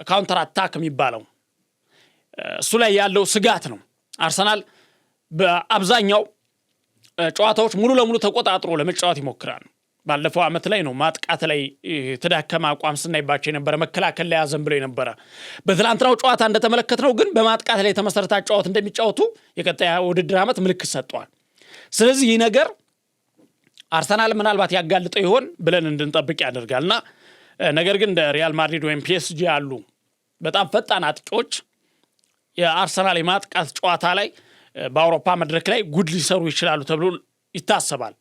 ካውንተር አታክ የሚባለው እሱ ላይ ያለው ስጋት ነው። አርሰናል በአብዛኛው ጨዋታዎች ሙሉ ለሙሉ ተቆጣጥሮ ለመጫወት ይሞክራል። ባለፈው ዓመት ላይ ነው ማጥቃት ላይ ተዳከመ አቋም ስናይባቸው የነበረ፣ መከላከል ላይ ያዘን ብሎ የነበረ። በትላንትናው ጨዋታ እንደተመለከትነው ግን በማጥቃት ላይ የተመሰረተ ጨዋታ እንደሚጫወቱ የቀጣይ ውድድር ዓመት ምልክት ሰጥቷል። ስለዚህ ይህ ነገር አርሰናል ምናልባት ያጋልጠው ይሆን ብለን እንድንጠብቅ ያደርጋልና ነገር ግን እንደ ሪያል ማድሪድ ወይም ፒኤስጂ ያሉ በጣም ፈጣን አጥቂዎች የአርሰናል የማጥቃት ጨዋታ ላይ በአውሮፓ መድረክ ላይ ጉድ ሊሰሩ ይችላሉ ተብሎ ይታሰባል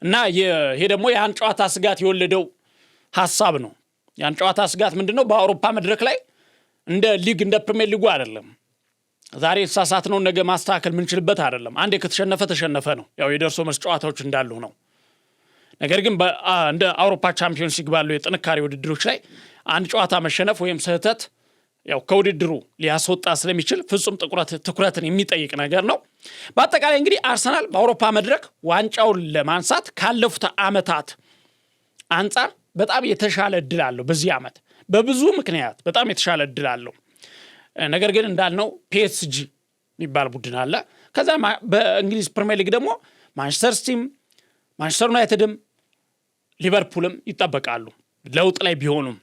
እና ይሄ ደግሞ ያን ጨዋታ ስጋት የወለደው ሐሳብ ነው። ያን ጨዋታ ስጋት ምንድነው? በአውሮፓ መድረክ ላይ እንደ ሊግ እንደ ፕሪሚየር ሊጉ አይደለም። ዛሬ የተሳሳትነው ነገ ማስተካከል ምንችልበት አይደለም። አንዴ ከተሸነፈ ተሸነፈ ነው። ያው የደርሶ መልስ ጨዋታዎች እንዳሉ ነው። ነገር ግን እንደ አውሮፓ ቻምፒዮንስ ሊግ ባሉ የጥንካሬ ውድድሮች ላይ አንድ ጨዋታ መሸነፍ ወይም ስህተት ያው ከውድድሩ ሊያስወጣ ስለሚችል ፍጹም ትኩረትን የሚጠይቅ ነገር ነው። በአጠቃላይ እንግዲህ አርሰናል በአውሮፓ መድረክ ዋንጫውን ለማንሳት ካለፉት ዓመታት አንጻር በጣም የተሻለ እድል አለው በዚህ ዓመት። በብዙ ምክንያት በጣም የተሻለ እድል አለው። ነገር ግን እንዳልነው ፒኤስጂ የሚባል ቡድን አለ። ከዛ በእንግሊዝ ፕሪሚየር ሊግ ደግሞ ማንቸስተር ሲቲም ማንቸስተር ዩናይትድም ሊቨርፑልም ይጠበቃሉ። ለውጥ ላይ ቢሆኑም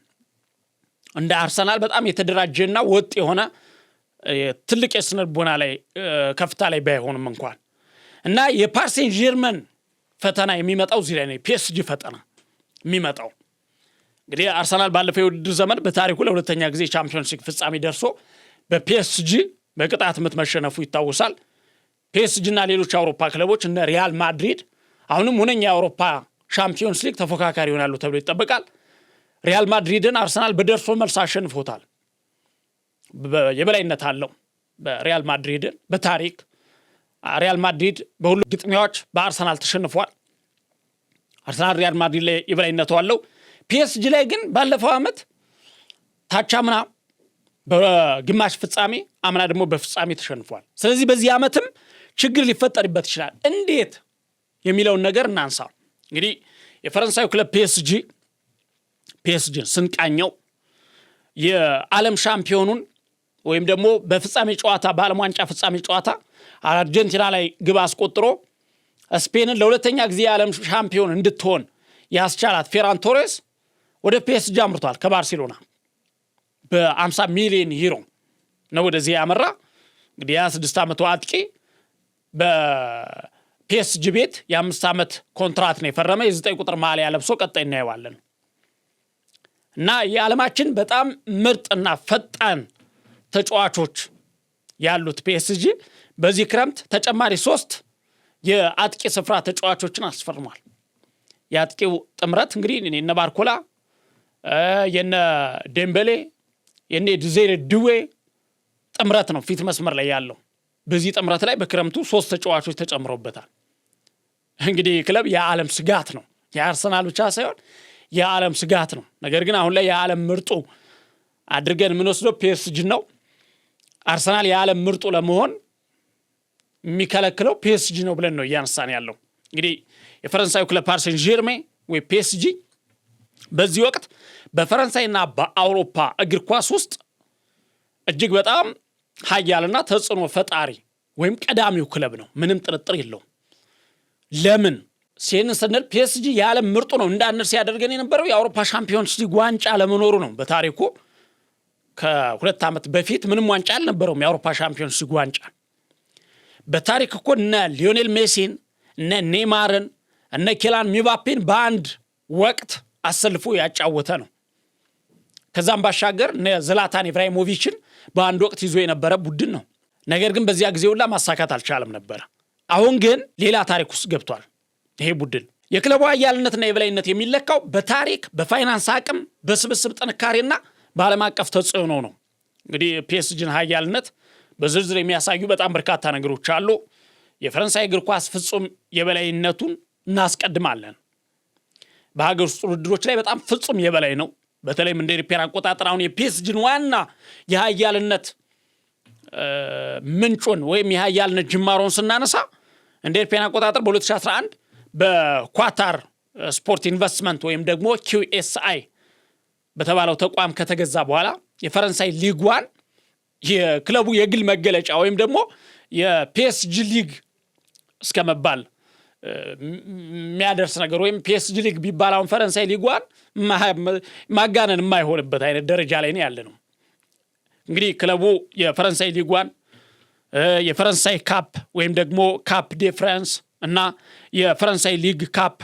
እንደ አርሰናል በጣም የተደራጀና ወጥ የሆነ ትልቅ የስነ ልቦና ላይ ከፍታ ላይ ባይሆንም እንኳን እና የፓሪስ ሴን ዠርመን ፈተና የሚመጣው እዚህ ላይ ነው። ፒኤስጂ ፈተና የሚመጣው እንግዲህ አርሰናል ባለፈው የውድድር ዘመን በታሪኩ ለሁለተኛ ጊዜ ቻምፒዮንስ ሊግ ፍጻሜ ደርሶ በፒኤስጂ በቅጣት ምት መሸነፉ ይታወሳል። ፒኤስጂ እና ሌሎች የአውሮፓ ክለቦች እንደ ሪያል ማድሪድ አሁንም ሁነኛ የአውሮፓ ሻምፒዮንስ ሊግ ተፎካካሪ ይሆናሉ ተብሎ ይጠበቃል። ሪያል ማድሪድን አርሰናል በደርሶ መልስ አሸንፎታል። የበላይነት አለው በሪያል ማድሪድን በታሪክ ሪያል ማድሪድ በሁሉ ግጥሚያዎች በአርሰናል ተሸንፏል። አርሰናል ሪያል ማድሪድ ላይ የበላይነቱ አለው። ፒኤስጂ ላይ ግን ባለፈው ዓመት ታቻምና በግማሽ ፍጻሜ አምና ደግሞ በፍጻሜ ተሸንፏል። ስለዚህ በዚህ ዓመትም ችግር ሊፈጠርበት ይችላል። እንዴት የሚለውን ነገር እናንሳ። እንግዲህ የፈረንሳዩ ክለብ ፒኤስጂን ስንቃኘው የዓለም ሻምፒዮኑን ወይም ደግሞ በፍጻሜ ጨዋታ በዓለም ዋንጫ ፍጻሜ ጨዋታ አርጀንቲና ላይ ግብ አስቆጥሮ ስፔንን ለሁለተኛ ጊዜ የዓለም ሻምፒዮን እንድትሆን ያስቻላት ፌራን ቶሬስ ወደ ፒኤስጂ አምርቷል። ከባርሴሎና በ50 ሚሊዮን ዩሮ ነው ወደዚህ ያመራ። እንግዲህ የ26 ዓመቱ አጥቂ በፒኤስጂ ቤት የ5 ዓመት ኮንትራት ነው የፈረመ። የ9 ቁጥር ማሊያ ለብሶ ቀጣይ እናየዋለን። እና የዓለማችን በጣም ምርጥና ፈጣን ተጫዋቾች ያሉት ፒኤስጂ በዚህ ክረምት ተጨማሪ 3 የአጥቂ ስፍራ ተጫዋቾችን አስፈርሟል። የአጥቂው ጥምረት እንግዲህ የነ ባርኮላ የነ ዴምቤሌ የነ ዲዜሬ ዱዌ ጥምረት ነው ፊት መስመር ላይ ያለው። በዚህ ጥምረት ላይ በክረምቱ 3 ተጫዋቾች ተጨምሮበታል። እንግዲህ ክለብ የዓለም ስጋት ነው። የአርሰናል ብቻ ሳይሆን የዓለም ስጋት ነው። ነገር ግን አሁን ላይ የዓለም ምርጡ አድርገን የምንወስደው ፒኤስጂ ነው። አርሰናል የዓለም ምርጡ ለመሆን የሚከለክለው ፒኤስጂ ነው ብለን ነው እያነሳን ያለው። እንግዲህ የፈረንሳዩ ክለብ ፓሪስ ሴን ዠርሜን ወይ ፒኤስጂ በዚህ ወቅት በፈረንሳይና በአውሮፓ እግር ኳስ ውስጥ እጅግ በጣም ኃያልና ተጽዕኖ ፈጣሪ ወይም ቀዳሚው ክለብ ነው። ምንም ጥርጥር የለውም። ለምን ስንል ፒኤስጂ የዓለም ምርጡ ነው እንዳንል ሲያደርገን የነበረው የአውሮፓ ሻምፒዮንስ ሊግ ዋንጫ ለመኖሩ ነው። በታሪኩ ከ2 ዓመት በፊት ምንም ዋንጫ አልነበረውም የአውሮፓ ሻምፒዮንስ ሊግ ዋንጫ። በታሪክ እኮ እነ ሊዮኔል ሜሲን እነ ኔይማርን እነ ኬላን ሚባፔን በአንድ ወቅት አሰልፎ ያጫወተ ነው። ከዛም ባሻገር እነ ዝላታን ኢብራሂሞቪችን በአንድ ወቅት ይዞ የነበረ ቡድን ነው። ነገር ግን በዚያ ጊዜ ሁላ ማሳካት አልቻለም ነበር። አሁን ግን ሌላ ታሪክ ውስጥ ገብቷል። ይሄ ቡድን የክለቡ ኃያልነትና የበላይነት የሚለካው በታሪክ በፋይናንስ አቅም በስብስብ ጥንካሬና በዓለም አቀፍ ተጽዕኖ ነው። እንግዲህ ፒኤስጂን ኃያልነት በዝርዝር የሚያሳዩ በጣም በርካታ ነገሮች አሉ። የፈረንሳይ እግር ኳስ ፍጹም የበላይነቱን እናስቀድማለን። በሀገር ውስጥ ውድድሮች ላይ በጣም ፍጹም የበላይ ነው። በተለይም እንደ ኢሮፓውያን አቆጣጠር አሁን የፒኤስጂን ዋና የኃያልነት ምንጩን ወይም የኃያልነት ጅማሮን ስናነሳ እንደ ኢሮፓውያን አቆጣጠር በ2011 በኳታር ስፖርት ኢንቨስትመንት ወይም ደግሞ QSI በተባለው ተቋም ከተገዛ በኋላ የፈረንሳይ ሊግ 1 የክለቡ የግል መገለጫ ወይም ደግሞ የፒኤስጂ ሊግ እስከመባል የሚያደርስ ነገር ወይም ፒኤስጂ ሊግ ቢባላውን ፈረንሳይ ሊግ 1 ማጋነን የማይሆንበት አይነት ደረጃ ላይ ነው ያለ ነው። እንግዲህ ክለቡ የፈረንሳይ ሊግ 1 የፈረንሳይ ካፕ ወይም ደግሞ ካፕ ዴ ፍራንስ እና የፈረንሳይ ሊግ ካፕ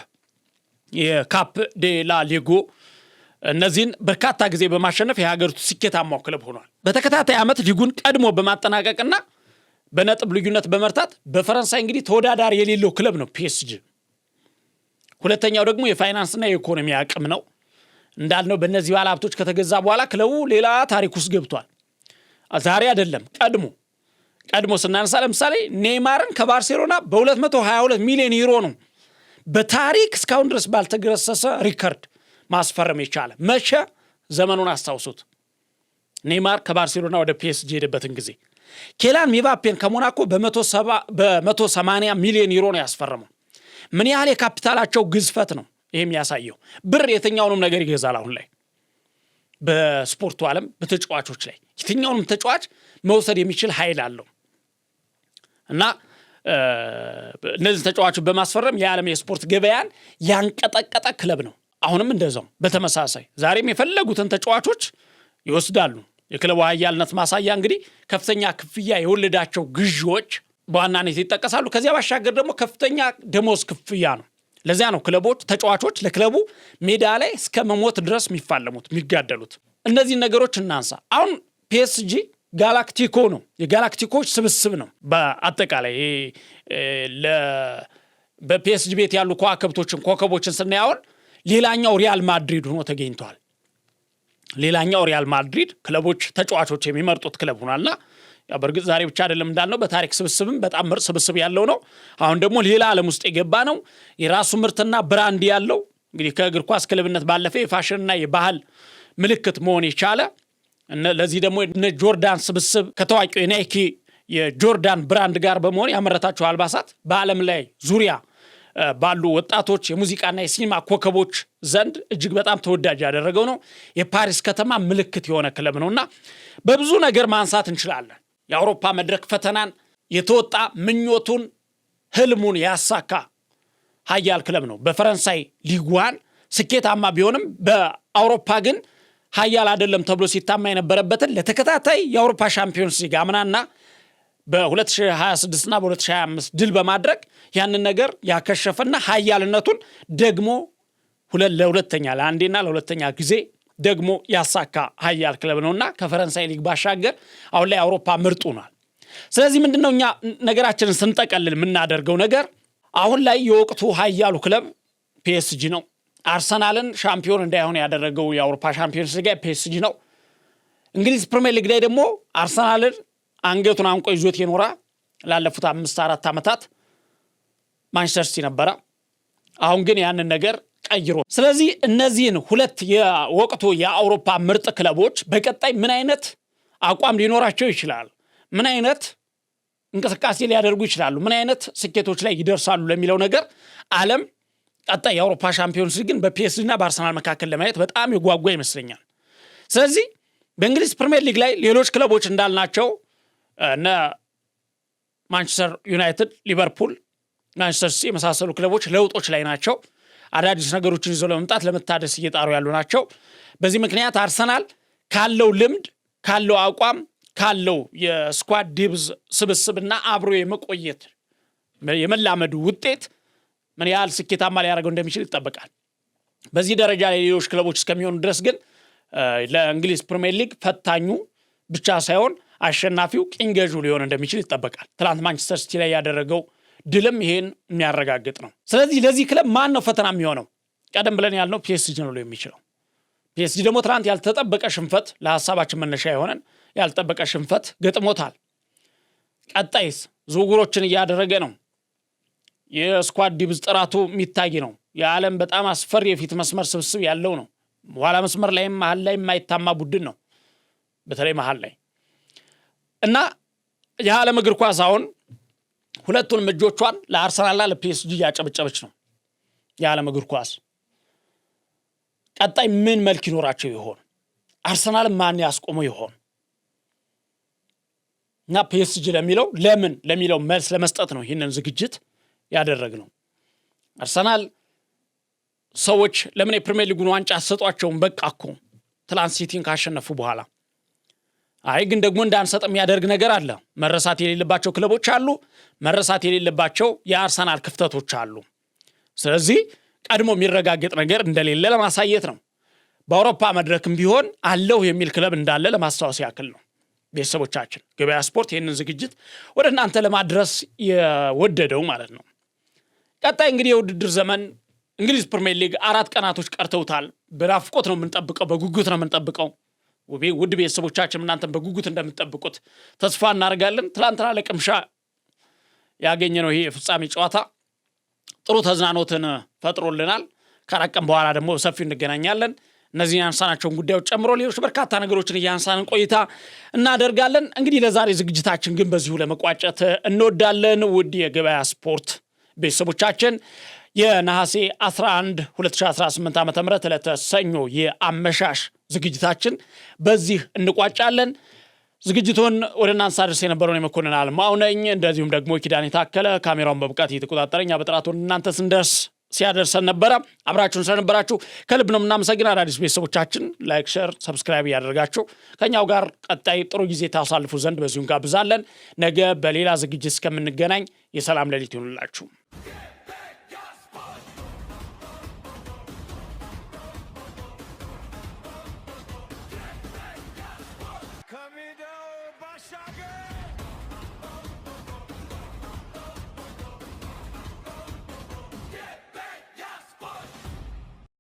የካፕ ዴ ላ ሊጎ እነዚህን በርካታ ጊዜ በማሸነፍ የሀገሪቱ ስኬታማው ክለብ ሆኗል። በተከታታይ ዓመት ሊጉን ቀድሞ በማጠናቀቅና በነጥብ ልዩነት በመርታት በፈረንሳይ እንግዲህ ተወዳዳሪ የሌለው ክለብ ነው ፒኤስጂ። ሁለተኛው ደግሞ የፋይናንስና የኢኮኖሚ አቅም ነው። እንዳልነው በእነዚህ ባለሀብቶች ከተገዛ በኋላ ክለቡ ሌላ ታሪክ ውስጥ ገብቷል። ዛሬ አይደለም ቀድሞ ስናነሳ ለምሳሌ ኔይማርን ከባርሴሎና በ222 ሚሊዮን ዩሮ ነው በታሪክ እስካሁን ድረስ ባልተገረሰሰ ሪከርድ ማስፈረም የቻለ። መቼ? ዘመኑን አስታውሱት። ኔይማር ከባርሴሎና ወደ ፒኤስጂ ሄደበትን ጊዜ። ኬላን ሚባፔን ከሞናኮ በ180 ሚሊዮን ዩሮ ነው ያስፈረመው። ምን ያህል የካፒታላቸው ግዝፈት ነው ይሄም ያሳየው። ብር የትኛውንም ነገር ይገዛል። አሁን ላይ በስፖርቱ ዓለም በተጫዋቾች ላይ የትኛውንም ተጫዋች መውሰድ የሚችል ኃይል አለው እና እነዚህ ተጫዋቾች በማስፈረም የዓለም የስፖርት ገበያን ያንቀጠቀጠ ክለብ ነው። አሁንም እንደዛው በተመሳሳይ ዛሬም የፈለጉትን ተጫዋቾች ይወስዳሉ። የክለቡ ኃያልነት ማሳያ እንግዲህ ከፍተኛ ክፍያ የወለዳቸው ግዢዎች በዋናነት ይጠቀሳሉ። ከዚያ ባሻገር ደግሞ ከፍተኛ ደሞዝ ክፍያ ነው። ለዚያ ነው ክለቦች ተጫዋቾች ለክለቡ ሜዳ ላይ እስከ መሞት ድረስ የሚፋለሙት የሚጋደሉት። እነዚህ ነገሮች እናንሳ። አሁን ፒኤስጂ ጋላክቲኮ ነው፣ የጋላክቲኮች ስብስብ ነው። በአጠቃላይ በፒኤስጂ ቤት ያሉ ኮከቦችን ስናያውን ሌላኛው ሪያል ማድሪድ ሆኖ ተገኝቷል። ሌላኛው ሪያል ማድሪድ ክለቦች ተጫዋቾች የሚመርጡት ክለብ ሆኗልና በእርግጥ ዛሬ ብቻ አይደለም እንዳልነው በታሪክ ስብስብም በጣም ምርጥ ስብስብ ያለው ነው። አሁን ደግሞ ሌላ ዓለም ውስጥ የገባ ነው። የራሱ ምርትና ብራንድ ያለው እንግዲህ ከእግር ኳስ ክለብነት ባለፈ የፋሽንና የባህል ምልክት መሆን የቻለ ለዚህ ደግሞ ጆርዳን ስብስብ ከታዋቂው የናይኪ የጆርዳን ብራንድ ጋር በመሆን ያመረታቸው አልባሳት በዓለም ላይ ዙሪያ ባሉ ወጣቶች የሙዚቃና የሲኒማ ኮከቦች ዘንድ እጅግ በጣም ተወዳጅ ያደረገው ነው። የፓሪስ ከተማ ምልክት የሆነ ክለብ ነውና በብዙ ነገር ማንሳት እንችላለን። የአውሮፓ መድረክ ፈተናን የተወጣ ምኞቱን ህልሙን ያሳካ ኃያል ክለብ ነው። በፈረንሳይ ሊጓን ስኬታማ ቢሆንም በአውሮፓ ግን ኃያል አይደለም ተብሎ ሲታማ የነበረበትን ለተከታታይ የአውሮፓ ሻምፒዮንስ ሊግ አምናና በ2026 እና በ2025 ድል በማድረግ ያንን ነገር ያከሸፈና ኃያልነቱን ደግሞ ለአንዴና ለሁለተኛ ጊዜ ደግሞ ያሳካ ኃያል ክለብ ነውና ከፈረንሳይ ሊግ ባሻገር አሁን ላይ አውሮፓ ምርጡ ነው። ስለዚህ ምንድነው እኛ ነገራችንን ስንጠቀልል የምናደርገው ነገር አሁን ላይ የወቅቱ ኃያሉ ክለብ ፒኤስጂ ነው። አርሰናልን ሻምፒዮን እንዳይሆን ያደረገው የአውሮፓ ሻምፒዮንስ ሊግ ፒኤስጂ ነው። እንግሊዝ ፕሪሚየር ሊግ ላይ ደግሞ አርሰናልን አንገቱን አንቆ ይዞት የኖራ ላለፉት 5-4 ዓመታት ማንቸስተር ሲቲ ነበረ። አሁን ግን ያንን ነገር ቀይሮ ስለዚህ እነዚህን ሁለት የወቅቱ የአውሮፓ ምርጥ ክለቦች በቀጣይ ምን አይነት አቋም ሊኖራቸው ይችላል፣ ምን አይነት እንቅስቃሴ ሊያደርጉ ይችላሉ፣ ምን አይነት ስኬቶች ላይ ይደርሳሉ ለሚለው ነገር ዓለም ቀጣይ የአውሮፓ ሻምፒዮንስ ሊግን በፒኤስጂ እና በአርሰናል መካከል ለማየት በጣም የጓጓ ይመስለኛል። ስለዚህ በእንግሊዝ ፕሪሚየር ሊግ ላይ ሌሎች ክለቦች እንዳልናቸው እነ ማንቸስተር ዩናይትድ፣ ሊቨርፑል፣ ማንቸስተር ሲቲ የመሳሰሉ ክለቦች ለውጦች ላይ ናቸው። አዳዲስ ነገሮችን ይዘው ለመምጣት ለመታደስ እየጣሩ ያሉ ናቸው። በዚህ ምክንያት አርሰናል ካለው ልምድ ካለው አቋም ካለው የስኳድ ዲብዝ ስብስብና አብሮ የመቆየት የመላመዱ ውጤት ምን ያህል ስኬታማ ሊያደርገው እንደሚችል ይጠበቃል። በዚህ ደረጃ ላይ ሌሎች ክለቦች እስከሚሆኑ ድረስ ግን ለእንግሊዝ ፕሪሚየር ሊግ ፈታኙ ብቻ ሳይሆን አሸናፊው ቅኝ ገዢው ሊሆን እንደሚችል ይጠበቃል። ትላንት ማንቸስተር ሲቲ ላይ ያደረገው ድልም ይሄን የሚያረጋግጥ ነው። ስለዚህ ለዚህ ክለብ ማን ነው ፈተና የሚሆነው? ቀደም ብለን ያልነው ፒኤስጂ ነው የሚችለው። ፒኤስጂ ደግሞ ትላንት ያልተጠበቀ ሽንፈት ለሐሳባችን መነሻ የሆነን ያልተጠበቀ ሽንፈት ገጥሞታል። ቀጣይስ ዝውውሮችን እያደረገ ነው። የስኳድ ዲብዝ ጥራቱ የሚታይ ነው። የዓለም በጣም አስፈሪ የፊት መስመር ስብስብ ያለው ነው። ኋላ መስመር ላይም መሀል ላይ የማይታማ ቡድን ነው። በተለይ መሀል ላይ እና የዓለም እግር ኳስ አሁን ሁለቱን እጆቿን ለአርሰናልና ለፒኤስጂ ያጨበጨበች ነው። የዓለም እግር ኳስ ቀጣይ ምን መልክ ይኖራቸው ይሆን? አርሰናል ማን ያስቆመው ይሆን? እና ፒኤስጂ ለሚለው መልስ ለመስጠት ነው ይህንን ዝግጅት ያደረግነው። አርሰናል ሰዎች ለምን የፕሪሚየር ሊጉን ዋንጫ አሰጧቸውን? በቃ እኮ ትላንት ሲቲን ካሸነፉ በኋላ አይ ግን ደግሞ እንዳንሰጥ የሚያደርግ ነገር አለ። መረሳት የሌለባቸው ክለቦች አሉ። መረሳት የሌለባቸው የአርሰናል ክፍተቶች አሉ። ስለዚህ ቀድሞ የሚረጋገጥ ነገር እንደሌለ ለማሳየት ነው። በአውሮፓ መድረክም ቢሆን አለው የሚል ክለብ እንዳለ ለማስታወስ ያክል ነው። ቤተሰቦቻችን ገበያ ስፖርት ይህንን ዝግጅት ወደ እናንተ ለማድረስ የወደደው ማለት ነው። ቀጣይ እንግዲህ የውድድር ዘመን እንግሊዝ ፕሪሚየር ሊግ 4 ቀናቶች ቀርተውታል። በናፍቆት ነው የምንጠብቀው፣ በጉጉት ነው የምንጠብቀው። ውድ ቤተሰቦቻችን እናንተም በጉጉት እንደምትጠብቁት ተስፋ እናደርጋለን። ትላንትና ለቅምሻ ያገኘነው ይሄ የፍጻሜ ጨዋታ ጥሩ ተዝናኖትን ፈጥሮልናል። ከአራት ቀን በኋላ ደግሞ ሰፊው እንገናኛለን። እነዚህ ያንሳናቸውን ጉዳዮች ጨምሮ ሌሎች በርካታ ነገሮችን እያንሳንን ቆይታ እናደርጋለን። እንግዲህ ለዛሬ ዝግጅታችን ግን በዚሁ ለመቋጨት እንወዳለን። ውድ የገበያ ስፖርት ቤተሰቦቻችን የነሐሴ 11 2018 ዓ.ም ዕለተ ሰኞ የአመሻሽ ዝግጅታችን በዚህ እንቋጫለን። ዝግጅቱን ወደ እናንተ ሳደርስ የነበረው የመኮንን አልማው ነኝ። እንደዚሁም ደግሞ ኪዳኔ ታከለ ካሜራውን በብቃት እየተቆጣጠረኝ በጥራት ወደ እናንተ ሲያደርሰን ነበረ። አብራችሁን ስለነበራችሁ ከልብ ነው የምናመሰግነው። አዳዲስ ቤተሰቦቻችን ላይክ፣ ሼር፣ ሰብስክራይብ ያደርጋችሁ ከኛው ጋር ቀጣይ ጥሩ ጊዜ ታሳልፉ ዘንድ በዚሁ እንጋብዛለን። ነገ በሌላ ዝግጅት እስከምንገናኝ የሰላም ሌሊት ይሁንላችሁ። Shaggy!